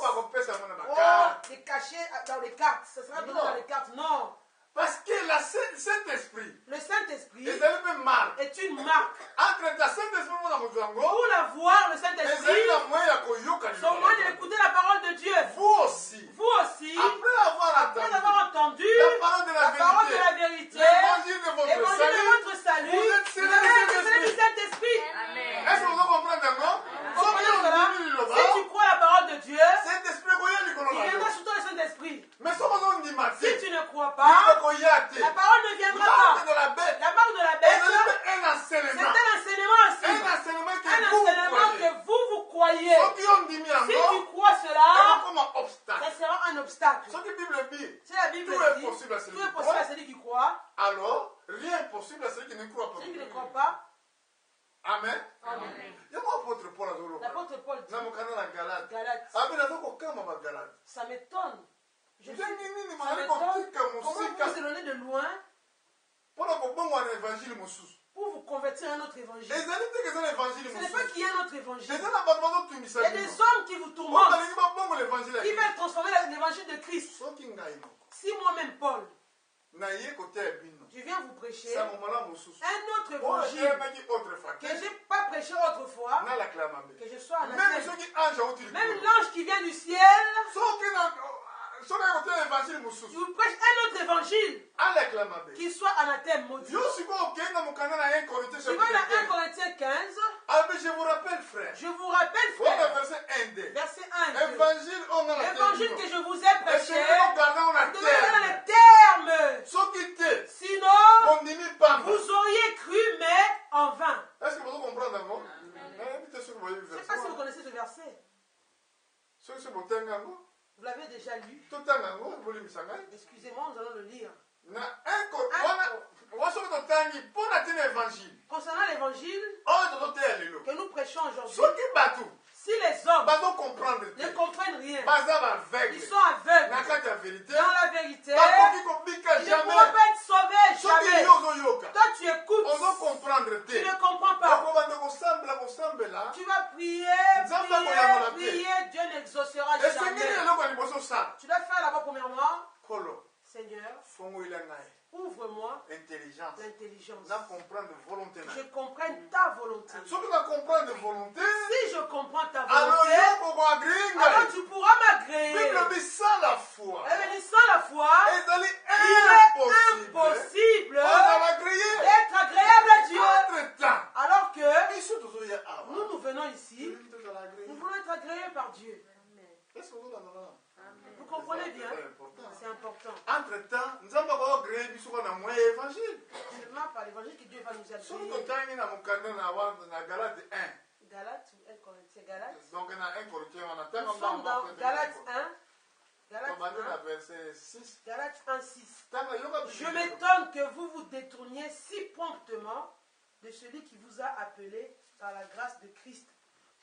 Les cachets dans les cartes. Ce sera donné dans les cartes. Non. Parce que le Saint-Esprit est une marque. Pour la voir, le Saint-Esprit, son moyen d'écouter la parole de Dieu. Vous aussi, après avoir entendu la parole de la vérité, l'évangile de votre salut, vous avez le du Saint-Esprit. Est-ce que vous comprenez? Si tu crois la parole de Dieu, il viendra sur toi le Saint-Esprit. Mais si tu ne crois pas, la parole ne viendra pas. La marque de la bête, c'est un enseignement aussi. Un enseignement que vous croyez. Si tu crois cela, ça sera un obstacle. C'est la Bible tout dit, est possible à celui qui croit. Alors, rien n'est possible à celui qui ne croit pas. Celui qui ne croit pas. Amen. L'apôtre Paul dit, ça m'étonne. Comment vous éloignez de loin Pour vous convertir à un autre évangile. Ce n'est pas qu'il y a un autre évangile. Il y a des hommes qui vous tourmentent, qui veulent transformer l'évangile de Christ. Si moi-même, Paul, je viens vous prêcher un autre évangile que je n'ai pas prêché autrefois, que je sois anathème. Même l'ange qui vient du ciel, il vous prêche un autre évangile qui soit anathème, maudit. Tu vas dans 1 Corinthiens 15. Je vous rappelle, frère. Verset 1. L'évangile que je vous ai prêché, vous devez dans les termes. Sinon, vous auriez cru, mais en vain. Est-ce que vous comprenez? Je ne sais pas si vous connaissez ce verset. Vous l'avez déjà lu. Excusez-moi, nous allons le lire. Concernant l'évangile que nous prêchons aujourd'hui, si les hommes ne comprennent rien, ils sont aveugles dans la vérité, ils ne pourront pas être sauvés jamais. Toi tu écoutes, tu ne comprends pas. Tu vas prier, Dieu n'exaucera jamais. Tu dois faire d'abord premièrement, Seigneur, ouvre-moi l'intelligence. Je comprends ta volonté. Si je comprends ta volonté, alors tu pourras m'agréer. Mais sans la foi, il est impossible d'être agréable à Dieu. Alors que nous venons ici, nous voulons être agréés par Dieu. Vous comprenez bien? C'est important. Entre-temps, nous avons créé un évangile. Seulement par l'évangile que Dieu va nous agréer. Galates ou 1 Corinthiens? Galates. Donc, on a 1 Corinthiens, on a nous sommes dans Galates 1. Galates 1, 6. Je m'étonne que vous vous détourniez si promptement de celui qui vous a appelé par la grâce de Christ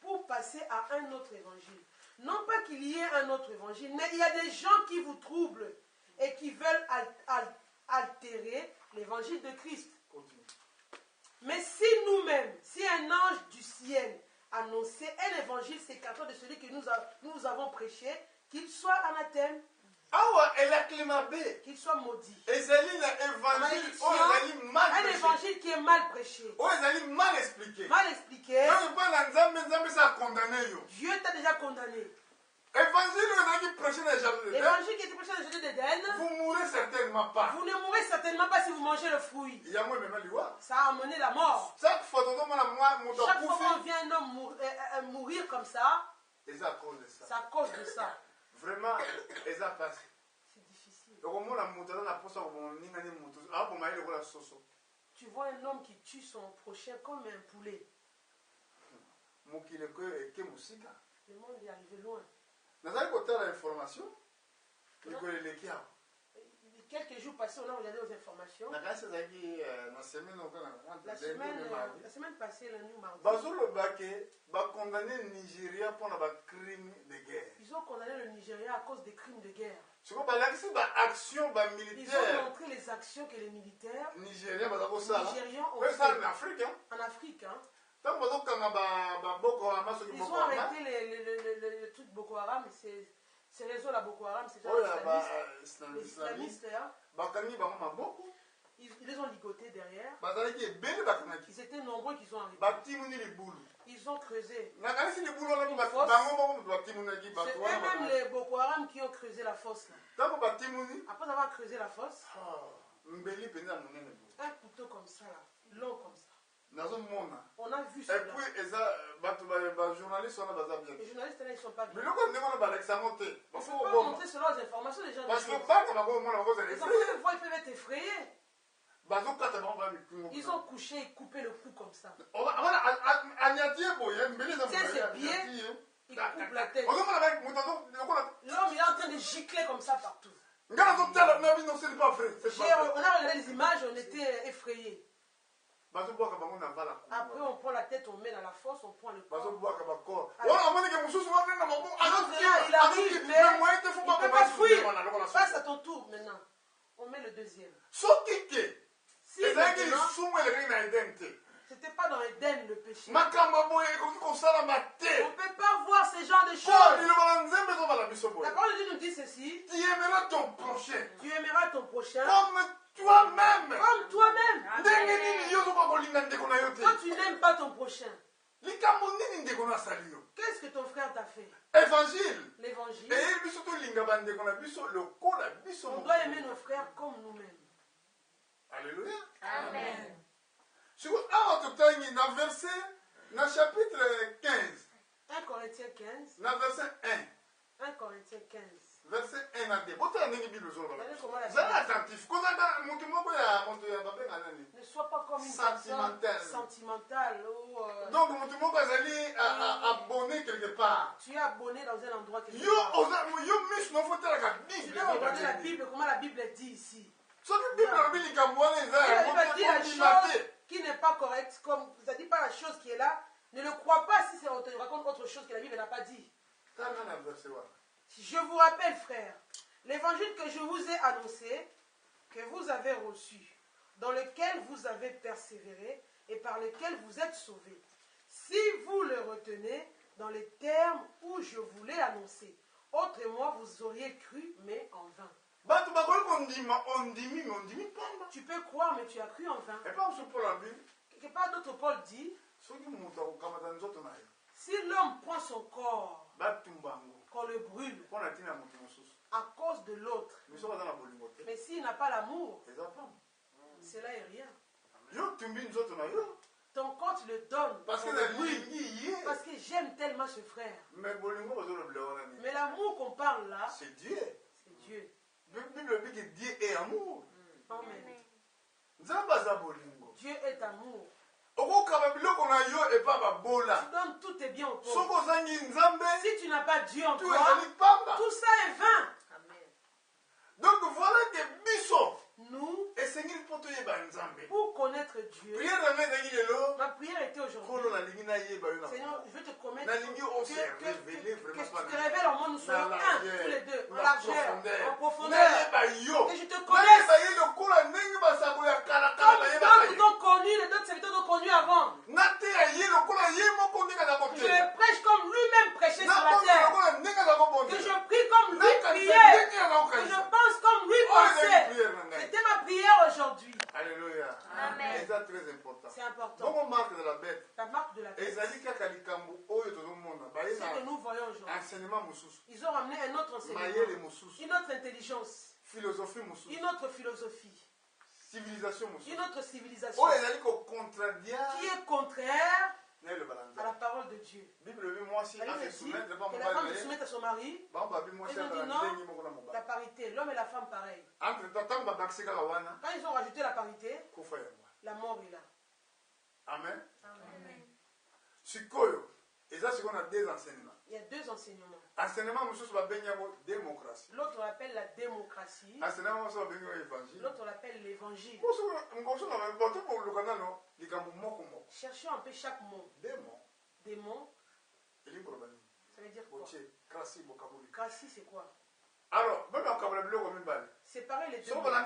pour passer à un autre évangile. Non pas qu'il y ait un autre évangile, mais il y a des gens qui vous troublent et qui veulent altérer l'évangile de Christ. Mais si nous-mêmes, si un ange du ciel annonçait un évangile s'écartant de celui que nous avons prêché, qu'il soit anathème, qu'il soit maudit. Un évangile qui est mal prêché, mal expliqué. Dieu t'a déjà condamné. L'évangile qui était prêché dans le jardin d'Éden, vous mourrez certainement pas. Vous ne mourrez certainement pas si vous mangez le fruit. Ça a amené la mort. Chaque fois qu'on vient un homme mourir comme ça, c'est à cause de ça. Vraiment, c'est difficile. Tu vois un homme qui tue son prochain comme un poulet. Le monde est arrivé loin. Quelques jours passés, on a regardé aux informations. La semaine passée, lundi ou mardi. Ils ont condamné le Nigeria à cause des crimes de guerre. Ils ont montré les actions que les militaires nigériens ont fait en Afrique. Ils ont arrêté le truc Boko Haram, ces réseaux là Boko Haram, c'est les islamistes. Ils les ont ligotés derrière. Ils étaient nombreux qu'ils ont arrêtés. Ils ont creusé une fosse. C'est eux-mêmes les Boko Haram qui ont creusé la fosse là. Après avoir creusé la fosse, un couteau comme ça là, long comme ça. On a vu ça. Et puis, les journalistes là, ils ne sont pas bien. Il ne faut pas montrer selon les informations des gens. Parce que les enfants, ils peuvent être effrayés. Ils ont couché et coupé le cou comme ça. Tiens ses pieds, il coupe la tête. L'homme il est en train de gicler comme ça partout. On a regardé les images, on était effrayés. Après on prend la tête, on met dans la fosse, on prend le corps. Il arrive, mais il ne peut pas fuir. Passe à ton tour maintenant. On met le deuxième. Si C'était pas dans Éden le péché. On ne peut pas voir ce genre de choses. La parole de Dieu nous dit ceci. Tu aimeras ton prochain. Tu aimeras ton prochain. Comme toi-même. Comme toi-même. Toi, tu n'aimes pas ton prochain. Qu'est-ce que ton frère t'a fait? Évangile. L'évangile. On doit aimer nos frères comme nous-mêmes. Alléluia. Amen. Dans verset, dans chapitre 15. 1 Corinthiens 15. Dans verset 1. 1 Corinthiens 15. Verset 1 à 2. Vous êtes attentif. Ne sois pas comme une personne sentimentale. Donc, abonné quelque part. Tu es abonné dans un endroit quelque part. Tu dois regarder la Bible, comment la Bible dit ici. La Bible dit la chose qui n'est pas correcte, comme vous a dit pas la chose qui est là. Ne le crois pas si on te raconte autre chose que la Bible n'a pas dit. Je vous rappelle, frères, l'évangile que je vous ai annoncé, que vous avez reçu, dans lequel vous avez persévéré et par lequel vous êtes sauvés. Si vous le retenez dans les termes où je vous l'ai annoncé, autrement vous auriez cru, mais en vain. Tu peux croire, mais tu as cru en vain. Quelque part d'autre, Paul dit, si l'homme prend son corps, qu'on le brûle à cause de l'autre, mais s'il n'a pas l'amour, cela est rien. Ton corps, tu le donnes parce que j'aime tellement ce frère. Mais l'amour qu'on parle là, c'est Dieu. C'est Dieu. La Bible dit que Dieu est amour. Amen. Dieu est amour. Tu donnes tous tes biens au pauvre. Si tu n'as pas Dieu en toi, tout ça est vain. Amen. Donc voilà que nous, pour connaître Dieu, ma prière était aujourd'hui. Seigneur, je veux te commettre que tu te révèles en moi, nous soyons un, tous les deux, en largeur, en profondeur. Que je te connaisse. Comme d'autres t'ont connu, les autres serviteurs t'ont connu avant. Je prêche comme lui-même prêchait sur la terre. Que je prie comme lui priait. Que je pense comme lui pensait. C'était ma prière aujourd'hui. Alléluia. Amen. C'est très important. C'est important. Donc, marque de la bête. La marque de la bête. Ce que nous voyons aujourd'hui. Ils ont ramené un autre enseignement. Une autre intelligence. Une autre philosophie. Une autre civilisation. Qui est contraire à la parole de Dieu. La Bible dit que la femme se soumette à son mari. Ils ont dit non, la parité, l'homme et la femme pareil. Quand ils ont rajouté la parité, la mort est là. Amen. Amen. Il y a deux enseignements. Il y a deux enseignements. L'autre on l'appelle la démocratie. L'autre on l'appelle l'évangile. Cherchons un peu chaque mot. Démon. Ça veut dire quoi? Crassi, c'est quoi? Alors, séparer les deux. On fera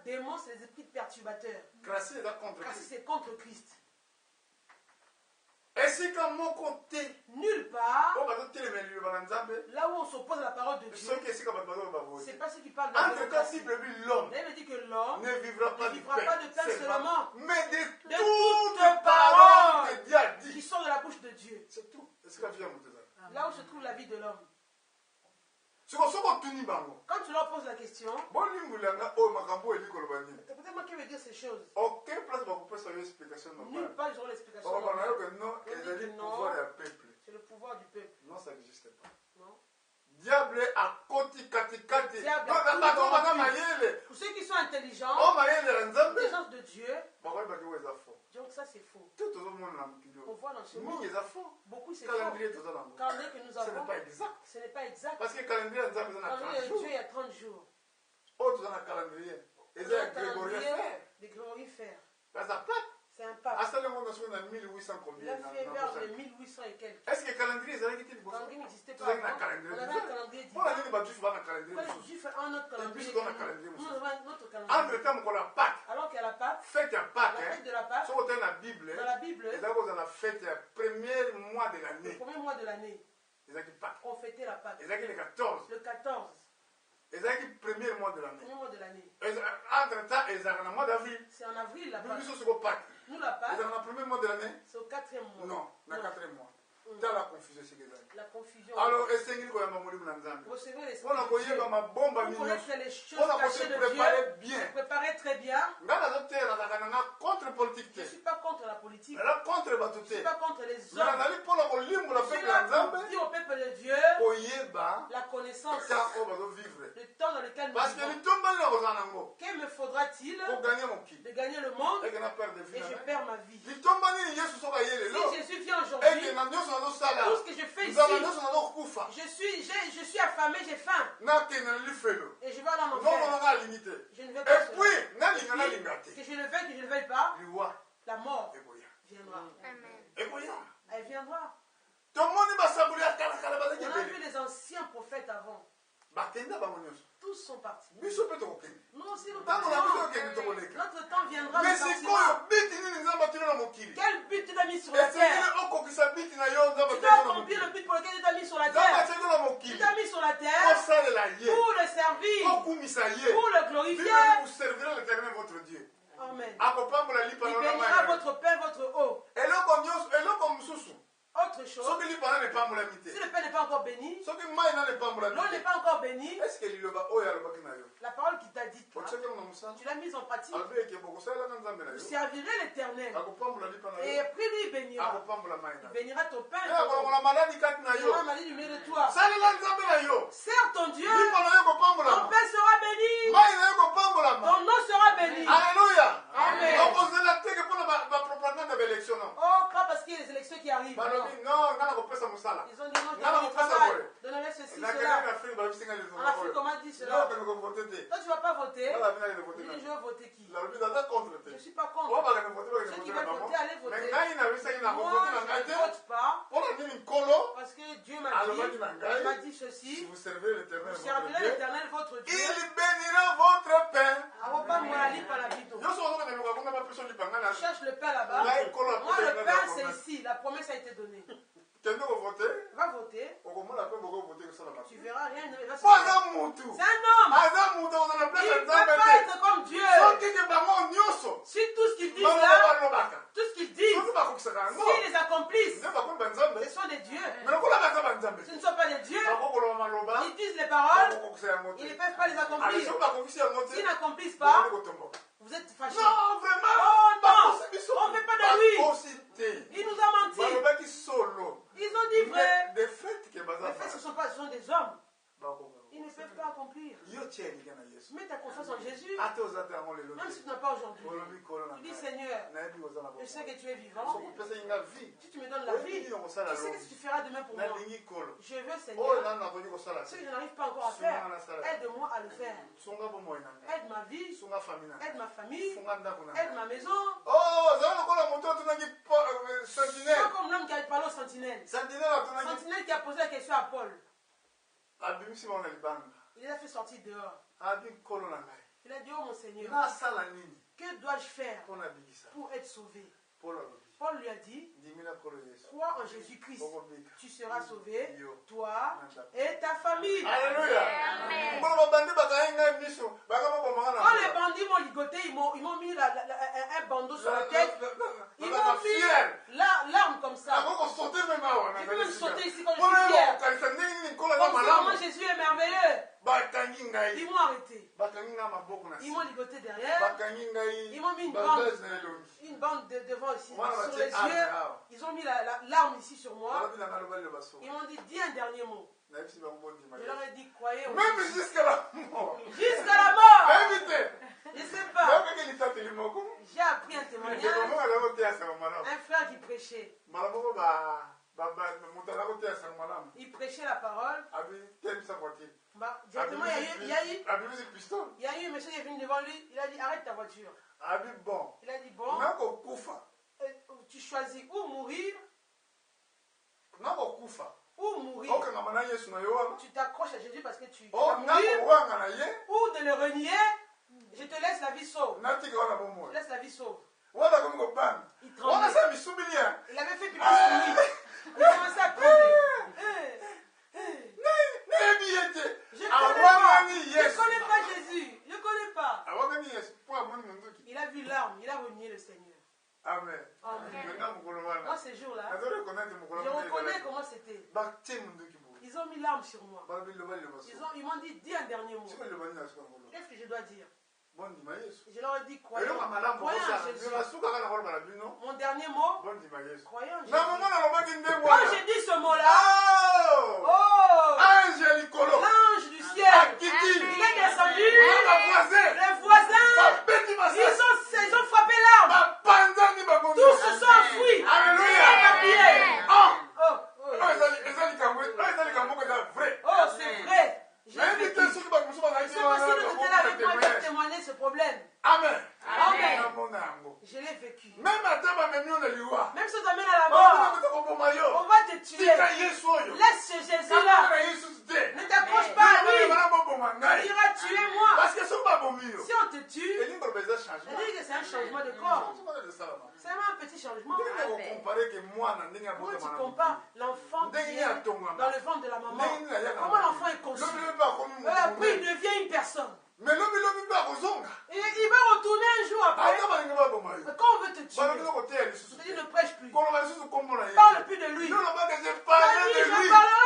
démon, c'est les esprits perturbateurs. Crassi, c'est contre Christ. Nulle part, là où on s'oppose à la parole de Dieu, c'est pas ceux qui parlent de la démocratie. L'homme me dit que l'homme ne vivra pas de pain seulement, mais de toutes paroles qui sont de la bouche de Dieu. C'est tout. Là où se trouve la vie de l'homme. Quand tu leur poses la question, peut-être moi qui veux dire ces choses. Nulle part ils auront l'explication. C'est le pouvoir du peuple. Non, ça n'existe pas. Non. Diable a koti katikati. Pour ceux qui sont intelligents, l'intelligence de Dieu. Donc ça c'est faux. On voit dans ce monde. Beaucoup c'est faux. Calendrier que nous avons, ce n'est pas exact. Parce que le calendrier de Dieu il y a 30 jours. Des glorifères. C'est un pape. Il a fait vers les 1800 et quelques. Est-ce que le calendrier, n'existait pas. On avait un calendrier divin. Pourquoi les Juifs ont un autre calendrier? Nous avons un autre calendrier. Alors qu'il y a la Pâque, fête de la Pâque, dans la Bible, la fête du premier mois de l'année. Le premier mois de l'année. On fêtait la Pâque. Le 14. Le 14. C'est le premier mois de l'année. Entre-temps, c'est en mois d'avril. C'est en avril la Pâque. Nous, la Pâque, c'est dans le premier mois de l'année. C'est au 4e mois. Non, le 4e mois. Dans la confusion, c'est que la confusion. Alors, essayez de vous recevez l'esprit de Dieu. Vous connaissez les choses cachées de Dieu. Préparez très bien. Je ne suis pas contre la politique. Je ne suis pas contre les hommes. Je suis là pour dire au peuple de Dieu la connaissance, le temps dans lequel nous vivons. Que me faudra-t-il de gagner le monde et je perds ma vie? Si Jésus vient aujourd'hui, tout ce que je fais ici, je suis affamé, j'ai faim. Et je vais aller en enfer. Je ne vais pas que je le veuille pas, la mort viendra. Elle viendra. On a vu les anciens prophètes avant. Tous sont partis. Nous aussi, nous partons. Notre temps viendra. Mais c'est quoi? Quel but tu as mis sur la terre? Tu dois accomplir le but pour lequel tu t'as mis sur la terre. Tu t'as mis sur la terre pour le servir, pour le glorifier. Vous servirez l'Éternel votre Dieu. Amen. Il bénira votre pain, votre eau. Autre chose, si le pain n'est pas encore béni, l'eau n'est pas encore bénie, la parole qui t'a dit, tu l'as mise en pratique, vous servirez l'Éternel. Et après lui, il bénira. Il bénira ton pain. Il bénira la maladie du milieu de toi. Sers ton Dieu, ton pain sera béni, ton eau sera bénie. Alléluia. Amen. Oh, pas parce qu'il y a les élections qui arrivent. Non, ils ont dit non, travail. Donnez-moi ceci, cela. En Afrique, comment dit cela? Toi, tu ne vas pas voter. Je veux voter qui? Je ne suis pas contre. Ceux qui veulent voter, allez voter. Moi, je ne vote pas. Parce que Dieu m'a dit ceci. Vous servirez l'Éternel votre Dieu. Il bénira votre pain. Cherche le pain là-bas. Moi, le pain, c'est ici. La promesse a été donnée. Va voter. Tu verras rien. C'est un homme. Il ne peut pas être comme Dieu. Si tout ce qu'ils disent là, tout ce qu'ils disent, s'ils les accomplissent, ce sont des dieux. Ce ne sont pas des dieux. Ils disent les paroles, ils ne peuvent pas les accomplir. S'ils n'accomplissent pas, vous êtes fâchés. Non, vraiment. Oh non, on ne fait pas de lui. Il nous a menti. Ils ont dit vrai. Les faits, ce sont des hommes. Ils ne peuvent pas accomplir. Mets ta confiance en Jésus. Même si tu n'as pas aujourd'hui. Tu dis Seigneur, je sais que tu es vivant. Si tu me donnes la vie, je sais que tu feras demain pour moi. Je veux Seigneur. Ce que je n'arrive pas encore à faire, aide-moi à le faire. Aide ma vie, aide ma famille, aide ma maison. C'est comme l'homme qui a parlé au sentinelle. Sentinelle qui a posé la question à Paul. Il les a fait sortir dehors. Il a dit, oh mon Seigneur, que dois-je faire pour être sauvé? Paul lui a dit, crois en Jésus-Christ, tu seras sauvé, toi et ta famille. Alléluia. Quand les bandits m'ont ligoté, ils m'ont mis un bandeau sur la tête, ils m'ont mis l'arme comme ça. Je peux même sauter ici quand je suis fier. Comment Jésus est merveilleux. Ils m'ont arrêté. Ils m'ont ligoté derrière. Ils m'ont mis une bande devant ici. Sur les yeux. Ils ont mis l'arme ici sur moi. Ils m'ont dit, dis un dernier mot. Je leur ai dit, croyez. Même jusqu'à la mort. Jusqu'à la mort. Je ne sais pas. J'ai appris un témoignage. Un frère qui prêchait. Il prêchait la parole. Directement, il y a eu un monsieur qui est venu devant lui. Il a dit, arrête ta voiture. Il a dit, bon, tu choisis ou mourir ou mourir. Tu t'accroches à Jésus parce que tu vas mourir. Ou de le renier. Je te laisse la vie sauve. Je laisse la vie sauve. Il tremblait. Il avait fait pipi sur lui. Il commençait à trembler. Je ne connais pas Jésus. Je ne connais pas. Il a vu l'arme. Il a renié le Seigneur. Amen. Moi, ces jours-là, je reconnais comment c'était. Ils ont mis l'arme sur moi. Ils m'ont dit, dis un dernier mot. Qu'est-ce que je dois dire? Je leur ai dit, croyons en Jésus. Mon dernier mot, croyons en Jésus. Quand j'ai dit ce mot-là, l'ange du ciel, il est descendu. Les voisins, ils ont frappé l'arme. Tous se sont enfuis. Oh, c'est vrai. C'est possible de te là avec moi et de témoigner ce problème. Amen. Amen. Je l'ai vécu. Même si on t'amène à la mort, on va te tuer. Laisse ce Jésus-là. Ne t'accroche pas à lui. Il ira tuer moi. Si on te tue, ça veut dire que c'est un changement de corps. C'est vraiment un petit changement. Comment tu compares l'enfant qui est dans le ventre de la maman? Comment l'enfant est conçu? Puis il devient une personne. Et il va retourner un jour après. Quand on veut te tuer, je ne prêche plus. Parle plus de lui. Je parlerai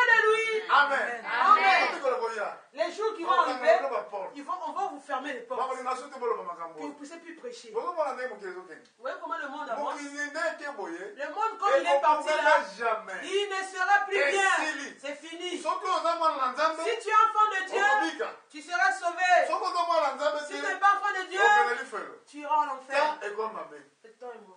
de lui. Amen. Amen. Les jours qui vont arriver, on va vous fermer les portes. Puis vous ne puissiez plus prêcher. Vous voyez comment le monde avance? Le monde, comme il est parti là, il ne sera plus bien. C'est fini. Si tu es enfant de Dieu, tu seras sauvé. Si tu n'es pas enfant de Dieu, tu iras en enfer. C'est toi et moi.